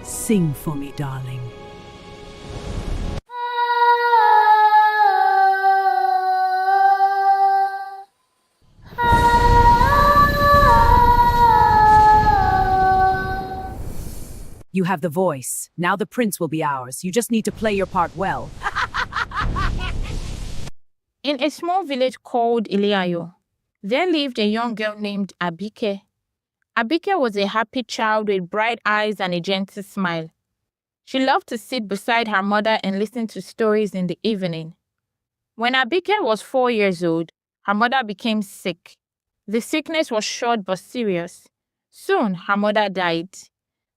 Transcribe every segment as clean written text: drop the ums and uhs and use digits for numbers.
Sing for me, darling. You have the voice. Now the prince will be ours. You just need to play your part well. In a small village called Iliayo, there lived a young girl named Abike. Abike was a happy child with bright eyes and a gentle smile. She loved to sit beside her mother and listen to stories in the evening. When Abike was 4 years old, her mother became sick. The sickness was short but serious. Soon, her mother died.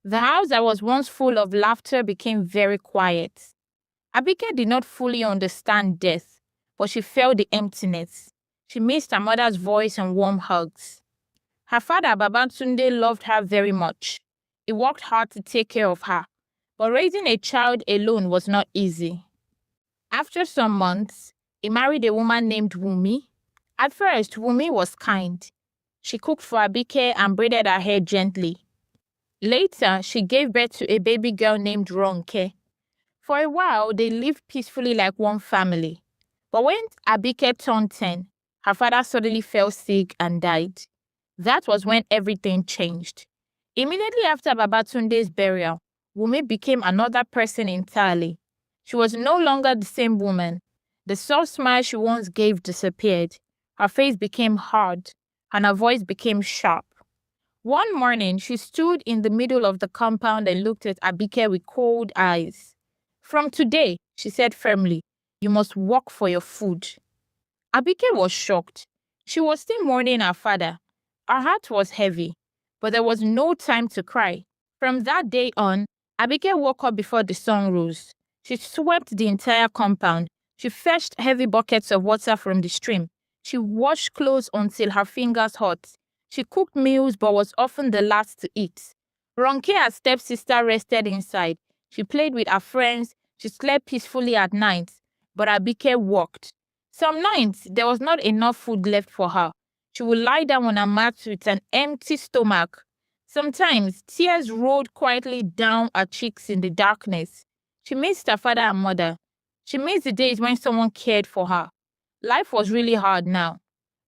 The house that was once full of laughter became very quiet. Abike did not fully understand death, but she felt the emptiness. She missed her mother's voice and warm hugs. Her father, Babatunde, loved her very much. He worked hard to take care of her, but raising a child alone was not easy. After some months, he married a woman named Wumi. At first, Wumi was kind. She cooked for Abike and braided her hair gently. Later, she gave birth to a baby girl named Ronke. For a while, they lived peacefully like one family. But when Abike turned 10, her father suddenly fell sick and died. That was when everything changed. Immediately after Babatunde's burial, Wumi became another person entirely. She was no longer the same woman. The soft smile she once gave disappeared. Her face became hard, and her voice became sharp. One morning, she stood in the middle of the compound and looked at Abike with cold eyes. "From today," she said firmly, "you must work for your food." Abike was shocked. She was still mourning her father. Her heart was heavy, but there was no time to cry. From that day on, Abike woke up before the sun rose. She swept the entire compound. She fetched heavy buckets of water from the stream. She washed clothes until her fingers hurt. She cooked meals but was often the last to eat. Ronke, her stepsister, rested inside. She played with her friends. She slept peacefully at night. But Abike worked. Some nights, there was not enough food left for her. She would lie down on her mat with an empty stomach. Sometimes, tears rolled quietly down her cheeks in the darkness. She missed her father and mother. She missed the days when someone cared for her. Life was really hard now.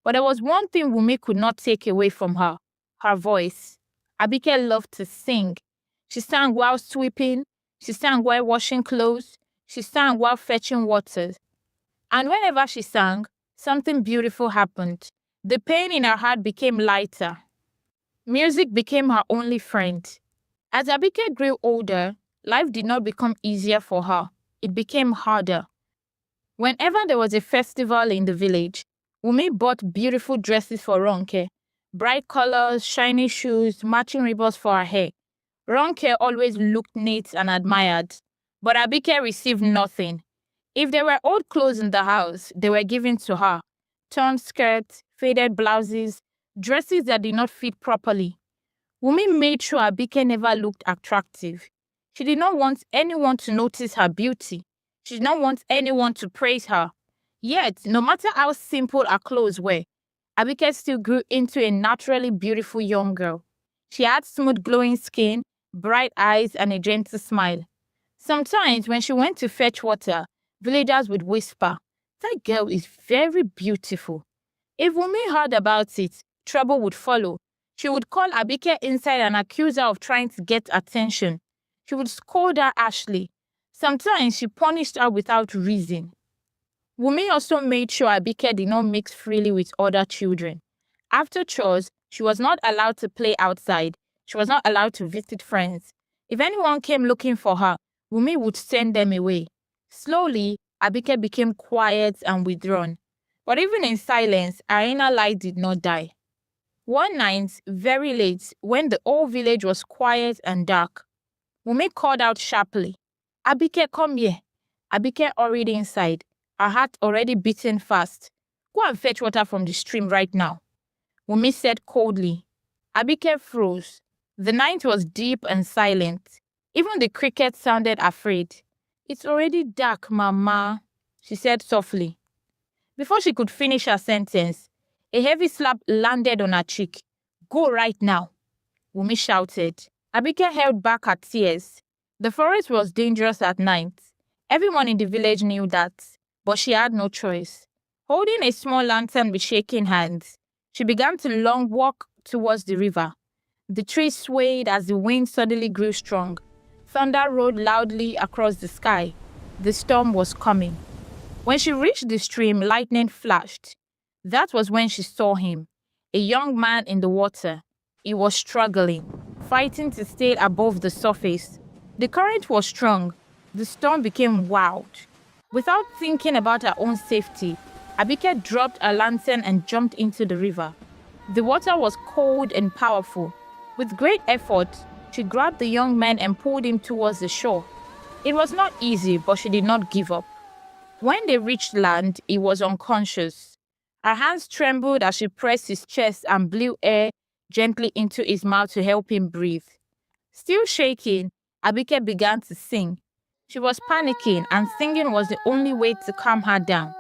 But there was one thing Wumi could not take away from her: her voice. Abike loved to sing. She sang while sweeping. She sang while washing clothes. She sang while fetching water. And whenever she sang, something beautiful happened. The pain in her heart became lighter. Music became her only friend. As Abike grew older, life did not become easier for her. It became harder. Whenever there was a festival in the village, Wumi bought beautiful dresses for Ronke, bright colors, shiny shoes, matching ribbons for her hair. Ronke always looked neat and admired, but Abike received nothing. If there were old clothes in the house, they were given to her. Torn skirts, faded blouses, dresses that did not fit properly. Wumi made sure Abike never looked attractive. She did not want anyone to notice her beauty. She did not want anyone to praise her. Yet, no matter how simple her clothes were, Abike still grew into a naturally beautiful young girl. She had smooth glowing skin, bright eyes, and a gentle smile. Sometimes when she went to fetch water, villagers would whisper, "That girl is very beautiful." If Wumi heard about it, trouble would follow. She would call Abike inside and accuse her of trying to get attention. She would scold her harshly. Sometimes she punished her without reason. Wumi also made sure Abike did not mix freely with other children. After chores, she was not allowed to play outside. She was not allowed to visit friends. If anyone came looking for her, Wumi would send them away. Slowly, Abike became quiet and withdrawn. But even in silence, her inner light did not die. One night, very late, when the whole village was quiet and dark, Wumi called out sharply, "Abike, come here." Abike hurried inside, her heart already beating fast. "Go and fetch water from the stream right now," Wumi said coldly. Abike froze. The night was deep and silent. Even the crickets sounded afraid. "It's already dark, Mama," she said softly. Before she could finish her sentence, a heavy slap landed on her cheek. "Go right now," Wumi shouted. Abike held back her tears. The forest was dangerous at night. Everyone in the village knew that, but she had no choice. Holding a small lantern with shaking hands, she began to long walk towards the river. The trees swayed as the wind suddenly grew strong. Thunder roared loudly across the sky. The storm was coming. When she reached the stream, lightning flashed. That was when she saw him, a young man in the water. He was struggling, fighting to stay above the surface. The current was strong. The storm became wild. Without thinking about her own safety, Abike dropped her lantern and jumped into the river. The water was cold and powerful. With great effort, she grabbed the young man and pulled him towards the shore. It was not easy, but she did not give up. When they reached land, he was unconscious. Her hands trembled as she pressed his chest and blew air gently into his mouth to help him breathe. Still shaking, Abike began to sing. She was panicking, and singing was the only way to calm her down.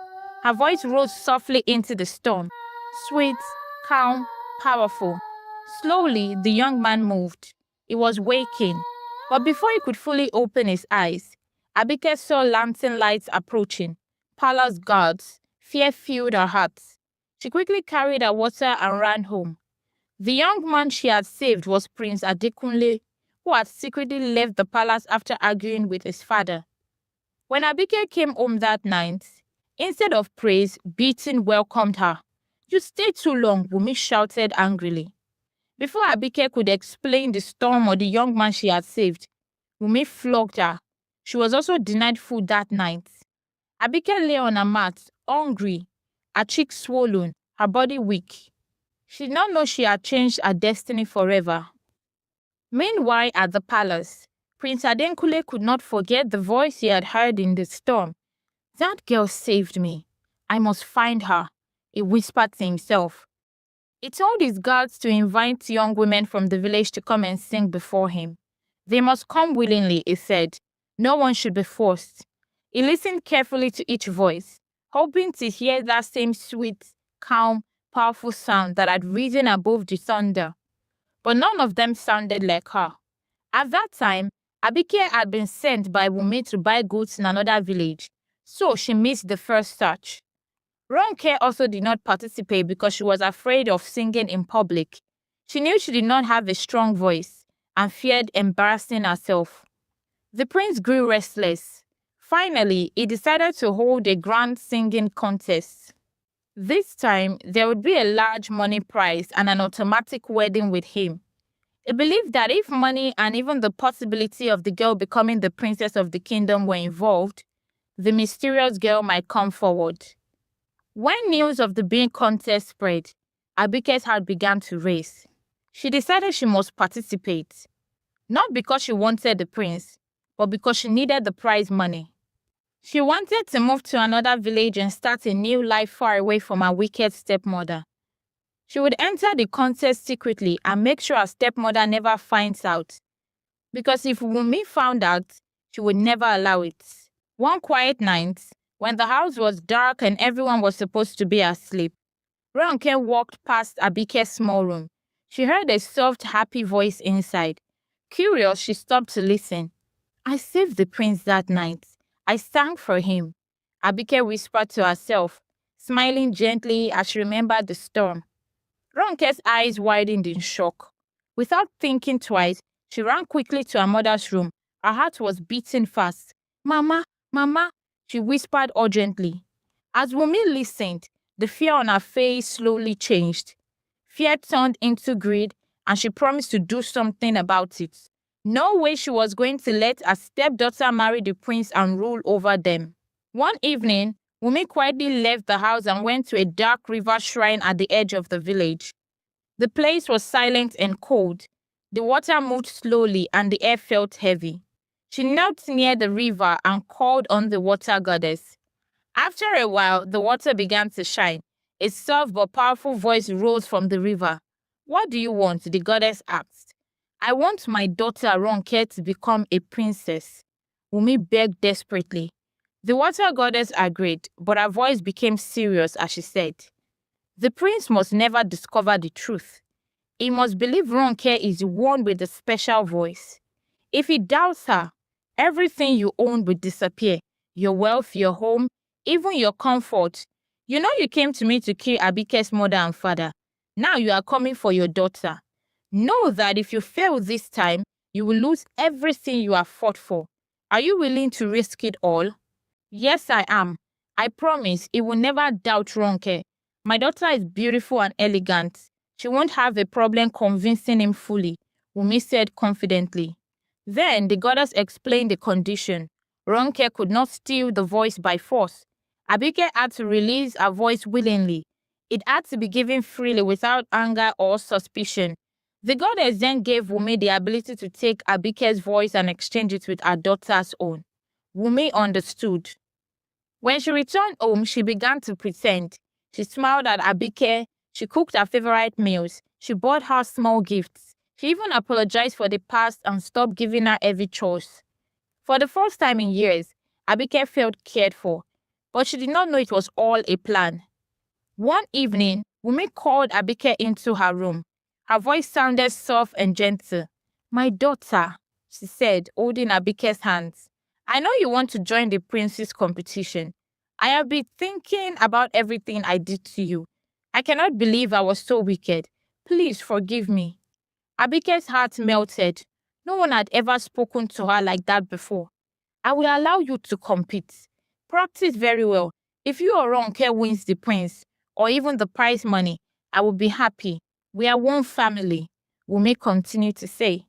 Her voice rose softly into the storm, sweet, calm, powerful. Slowly, the young man moved. He was waking, but before he could fully open his eyes, Abike saw lantern lights approaching. Palace guards. Fear filled her heart. She quickly carried her water and ran home. The young man she had saved was Prince Adekunle, who had secretly left the palace after arguing with his father. When Abike came home that night, instead of praise, beating welcomed her. "You stayed too long," Wumi shouted angrily. Before Abike could explain the storm or the young man she had saved, Wumi flogged her. She was also denied food that night. Abike lay on a mat, hungry, her cheeks swollen, her body weak. She did not know she had changed her destiny forever. Meanwhile, at the palace, Prince Adenkule could not forget the voice he had heard in the storm. "That girl saved me. I must find her," he whispered to himself. He told his guards to invite young women from the village to come and sing before him. They must come willingly, he said. No one should be forced. He listened carefully to each voice, hoping to hear that same sweet, calm, powerful sound that had risen above the thunder. But none of them sounded like her. At that time, Abike had been sent by Wumi to buy goods in another village, so she missed the first search. Ronke also did not participate because she was afraid of singing in public. She knew she did not have a strong voice and feared embarrassing herself. The prince grew restless. Finally, he decided to hold a grand singing contest. This time, there would be a large money prize and an automatic wedding with him. He believed that if money and even the possibility of the girl becoming the princess of the kingdom were involved, the mysterious girl might come forward. When news of the being contest spread, Abike's heart began to race. She decided she must participate, not because she wanted the prince, but because she needed the prize money. She wanted to move to another village and start a new life far away from her wicked stepmother. She would enter the contest secretly and make sure her stepmother never finds out. Because if Wumi found out, she would never allow it. One quiet night, when the house was dark and everyone was supposed to be asleep, Ronke walked past Abike's small room. She heard a soft, happy voice inside. Curious, she stopped to listen. "I saved the prince that night. I sang for him," Abike whispered to herself, smiling gently as she remembered the storm. Ronke's eyes widened in shock. Without thinking twice, she ran quickly to her mother's room. Her heart was beating fast. "Mama, Mama," she whispered urgently. As Wumi listened, the fear on her face slowly changed. Fear turned into greed, and she promised to do something about it. No way she was going to let her stepdaughter marry the prince and rule over them. One evening, Wumi quietly left the house and went to a dark river shrine at the edge of the village. The place was silent and cold. The water moved slowly and the air felt heavy. She knelt near the river and called on the water goddess. After a while, the water began to shine. A soft but powerful voice rose from the river. "What do you want?" the goddess asked. "I want my daughter Ronke to become a princess," Wumi begged desperately. The water goddess agreed, but her voice became serious as she said, "The prince must never discover the truth. He must believe Ronke is the one with the special voice. If he doubts her, Everything you own would disappear. Your wealth, your home, even your comfort. You know you came to me to kill Abike's mother and father. Now you are coming for your daughter. Know that if you fail this time, you will lose everything you have fought for. Are you willing to risk it all? Yes, I am. I promise he will never doubt Ronke. My daughter is beautiful and elegant. She won't have a problem convincing him fully, Wumi said confidently. Then the goddess explained the condition. Ronke could not steal the voice by force. Abike had to release her voice willingly. It had to be given freely without anger or suspicion. The goddess then gave Wumi the ability to take Abike's voice and exchange it with her daughter's own. Wumi understood. When she returned home, she began to pretend. She smiled at Abike. She cooked her favorite meals. She bought her small gifts. She even apologized for the past and stopped giving her heavy chores. For the first time in years, Abike felt cared for, but she did not know it was all a plan. One evening, Wumi called Abike into her room. Her voice sounded soft and gentle. "My daughter," she said, holding Abike's hands. "I know you want to join the prince's competition. I have been thinking about everything I did to you. I cannot believe I was so wicked. Please forgive me." Abike's heart melted. No one had ever spoken to her like that before. "I will allow you to compete. Practice very well. If you or Ronke wins the prince, or even the prize money, I will be happy. We are one family," Wumi continued to say.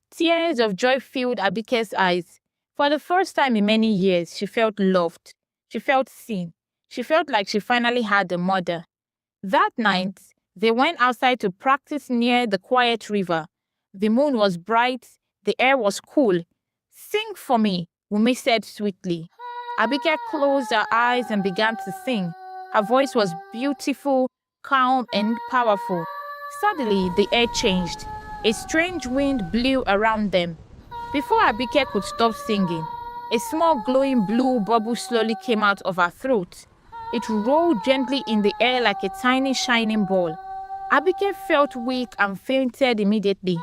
Tears of joy filled Abike's eyes. For the first time in many years, she felt loved. She felt seen. She felt like she finally had a mother. That night, they went outside to practice near the quiet river. The moon was bright. The air was cool. "Sing for me," Wumi said sweetly. Abike closed her eyes and began to sing. Her voice was beautiful, calm, and powerful. Suddenly, the air changed. A strange wind blew around them. Before Abike could stop singing, a small glowing blue bubble slowly came out of her throat. It rolled gently in the air like a tiny shining ball. Abike felt weak and fainted immediately.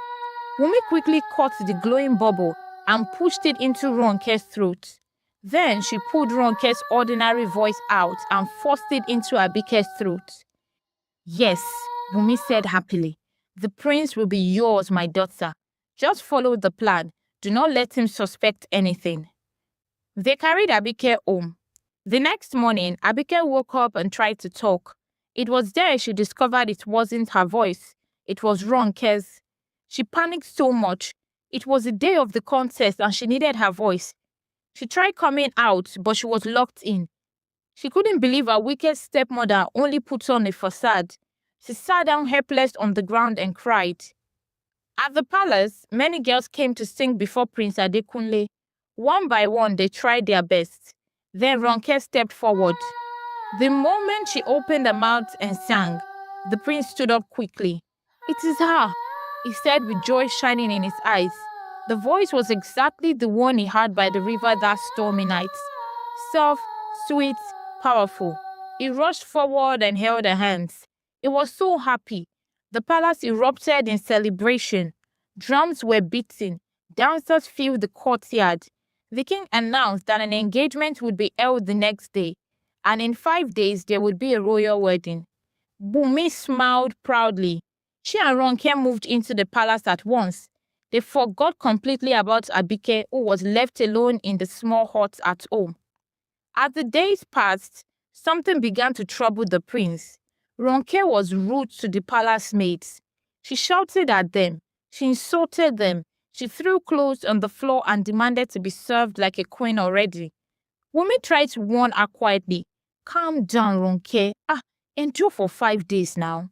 Wumi quickly caught the glowing bubble and pushed it into Ronke's throat. Then she pulled Ronke's ordinary voice out and forced it into Abike's throat. "Yes," Wumi said happily. "The prince will be yours, my daughter. Just follow the plan. Do not let him suspect anything." They carried Abike home. The next morning, Abike woke up and tried to talk. It was there she discovered it wasn't her voice. It was Ronke's. She panicked so much. It was the day of the contest and she needed her voice. She tried coming out, but she was locked in. She couldn't believe her wicked stepmother only put on a facade. She sat down helpless on the ground and cried. At the palace, many girls came to sing before Prince Adekunle. One by one, they tried their best. Then Ronke stepped forward. The moment she opened her mouth and sang, the prince stood up quickly. "It is her," he said with joy shining in his eyes. The voice was exactly the one he heard by the river that stormy night. Soft, sweet, powerful. He rushed forward and held her hands. He was so happy. The palace erupted in celebration. Drums were beating. Dancers filled the courtyard. The king announced that an engagement would be held the next day, and in 5 days there would be a royal wedding. Bumi smiled proudly. She and Ronke moved into the palace at once. They forgot completely about Abike, who was left alone in the small hut at home. As the days passed, something began to trouble the prince. Ronke was rude to the palace maids. She shouted at them. She insulted them. She threw clothes on the floor and demanded to be served like a queen already. Wumi tried to warn her quietly. "Calm down, Ronke. Endure for 5 days now."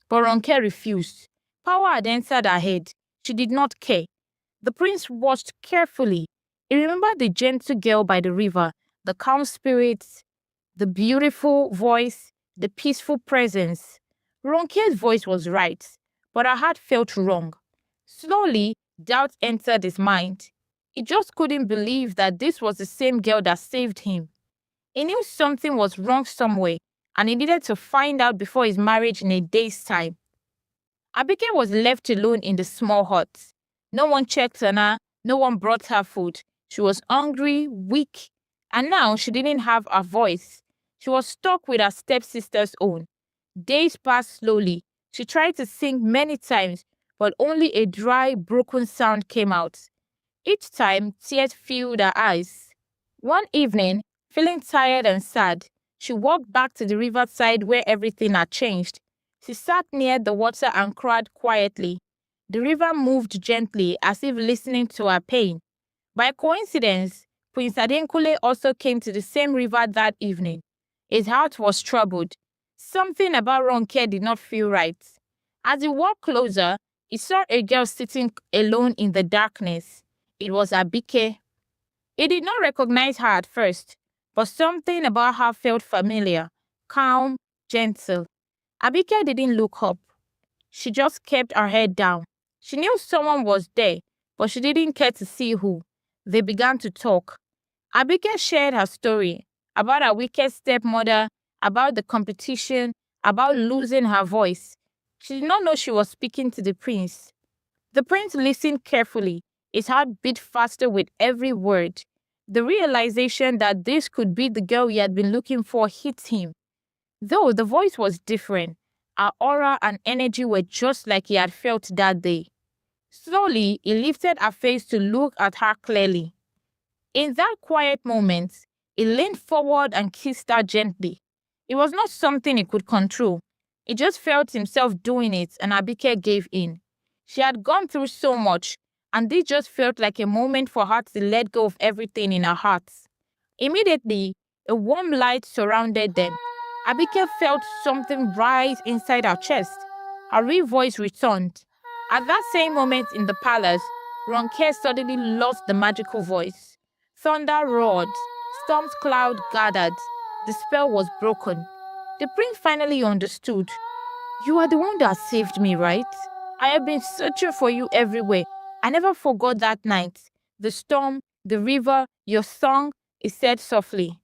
But Ronke refused. Power had entered her head. She did not care. The prince watched carefully. He remembered the gentle girl by the river, the calm spirits, the beautiful voice, the peaceful presence. Ronke's voice was right, but her heart felt wrong. Slowly, doubt entered his mind. He just couldn't believe that this was the same girl that saved him. He knew something was wrong somewhere, and he needed to find out before his marriage in a day's time. Abike was left alone in the small hut. No one checked on her, no one brought her food. She was hungry, weak, and now she didn't have a voice. She was stuck with her stepsister's own. Days passed slowly. She tried to sing many times, but only a dry, broken sound came out. Each time, tears filled her eyes. One evening, feeling tired and sad, she walked back to the riverside where everything had changed. She sat near the water and cried quietly. The river moved gently as if listening to her pain. By coincidence, Prince Adenkule also came to the same river that evening. His heart was troubled. Something about Ronke did not feel right. As he walked closer, he saw a girl sitting alone in the darkness. It was Abike. He did not recognize her at first, but something about her felt familiar, calm, gentle. Abike didn't look up. She just kept her head down. She knew someone was there, but she didn't care to see who. They began to talk. Abike shared her story about her wicked stepmother, about the competition, about losing her voice. She did not know she was speaking to the prince. The prince listened carefully. His heart beat faster with every word. The realization that this could be the girl he had been looking for hit him. Though the voice was different, her aura and energy were just like he had felt that day. Slowly, he lifted her face to look at her clearly. In that quiet moment, he leaned forward and kissed her gently. It was not something he could control. He just felt himself doing it, and Abike gave in. She had gone through so much, and this just felt like a moment for her to let go of everything in her heart. Immediately, a warm light surrounded them. Abike felt something rise inside her chest. Her real voice returned. At that same moment in the palace, Ronke suddenly lost the magical voice. Thunder roared. Storm cloud gathered. The spell was broken. The prince finally understood. You are the one that saved me, right? I have been searching for you everywhere. I never forgot that night. The storm, the river, your song, he said softly.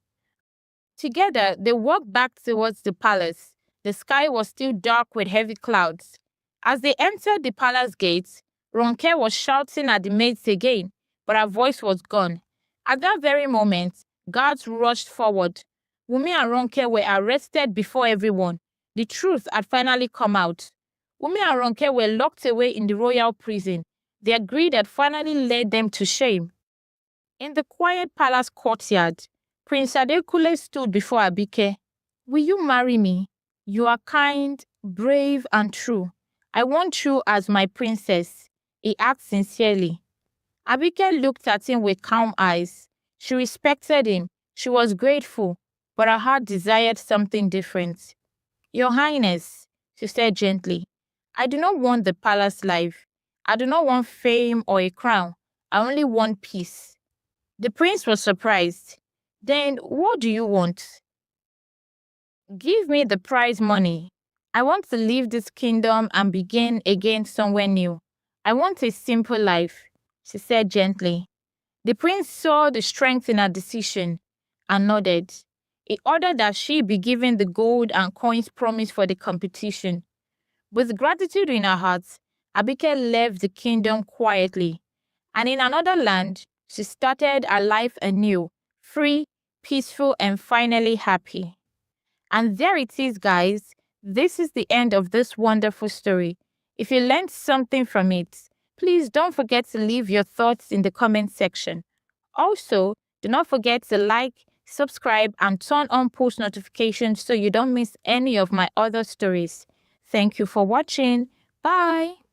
Together, they walked back towards the palace. The sky was still dark with heavy clouds. As they entered the palace gates, Ronke was shouting at the maids again, but her voice was gone. At that very moment, guards rushed forward. Wumi and Ronke were arrested before everyone. The truth had finally come out. Wumi and Ronke were locked away in the royal prison. Their greed had finally led them to shame. In the quiet palace courtyard, Prince Adekule stood before Abike. Will you marry me? You are kind, brave, and true. I want you as my princess, he asked sincerely. Abike looked at him with calm eyes. She respected him. She was grateful, but her heart desired something different. Your Highness, she said gently, I do not want the palace life. I do not want fame or a crown. I only want peace. The prince was surprised. Then what do you want? Give me the prize money. I want to leave this kingdom and begin again somewhere new. I want a simple life, she said gently. The prince saw the strength in her decision and nodded. He ordered that she be given the gold and coins promised for the competition. With gratitude in her heart, Abike left the kingdom quietly, and in another land, she started her life anew, free, peaceful, and finally happy. And there it is, guys. This is the end of this wonderful story. If you learned something from it, please don't forget to leave your thoughts in the comment section. Also, do not forget to like, subscribe, and turn on post notifications so you don't miss any of my other stories. Thank you for watching. Bye.